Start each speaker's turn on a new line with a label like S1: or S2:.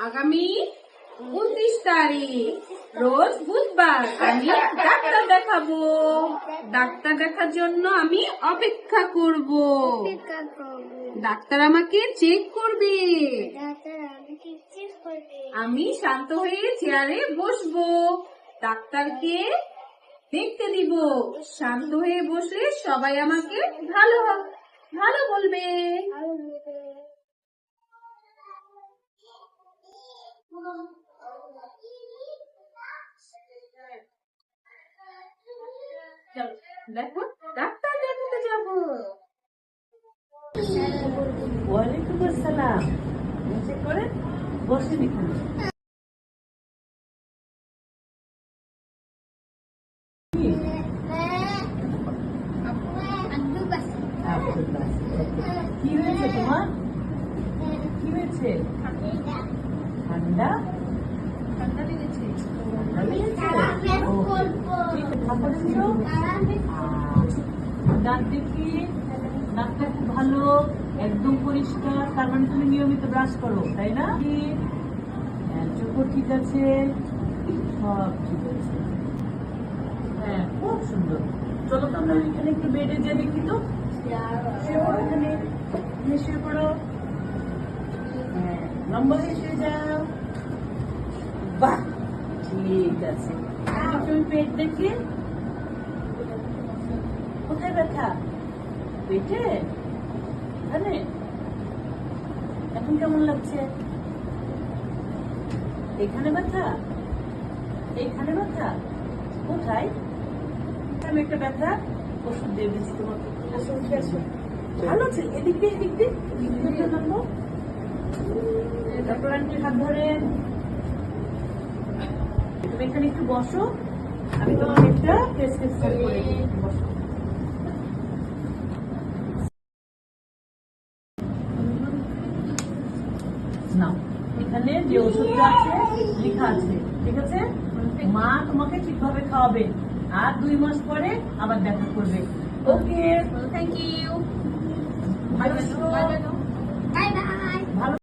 S1: আগামী 29 তারিখ রোজ বুধবার আমি ডাক্তার দেখাবো। ডাক্তার দেখার জন্য আমি অপেক্ষা করব। ডাক্তার আমাকে চেক করবে। আমি শান্ত হয়ে চেয়ারে বসবো। ডাক্তারকে দেখতে দিব। শান্ত হয়ে বসলে সবাই আমাকে ভালো ভালো বলবে। দেখো ডাক্তার দেখাতে যাবো।
S2: ওয়ালাইকুম আসসালাম। এসে করে বসেন এখানে। কি হয়েছে তোমার? কি হয়েছে? ঠান্ডা
S1: ঠান্ডা লেগেছে।
S2: দাঁত দেখি নাকটা খুব ভালো, একদম পরিষ্কার। তার মানে তুমি নিয়মিত ব্রাশ করো, তাই না? চোখও ঠিক আছে, সব ঠিক আছে। হ্যাঁ, খুব সুন্দর। চলো তো আমরা এখানে একটু বেডে যাই, দেখি তো। শুয়ে পড়ো এখানে, শুয়ে পড়ো। হ্যাঁ, লম্বা হয়ে শুয়ে যাও। বাহ, ঠিক আছে। তুমি পেট দেখে, কোথায় ব্যথা? পেটে? এখানে? এখন কেমন লাগছে? এখানে ব্যথা? এখানে ব্যথা? কোথায়? আমি একটা ব্যথা ওষুধ দিয়ে দিচ্ছি তোমাকে। ভালো আছে? এদিক দিয়ে এদিক দিয়ে জানবো। তারপর আন্টির হাত ধরে তুমি এখানে একটু বসো, আমি তোমাকে একটা প্রেসক্রিপশন করে দিই। বসো। নাও, এখানে যে ওষুধটা আছে লেখা আছে, ঠিক আছে? মা তোমাকে ঠিকভাবে খাওয়াবে, আর 2 মাস পরে আবার দেখা করবে। ওকে,
S1: থ্যাংক ইউ।
S2: ভালো।
S1: Bye bye.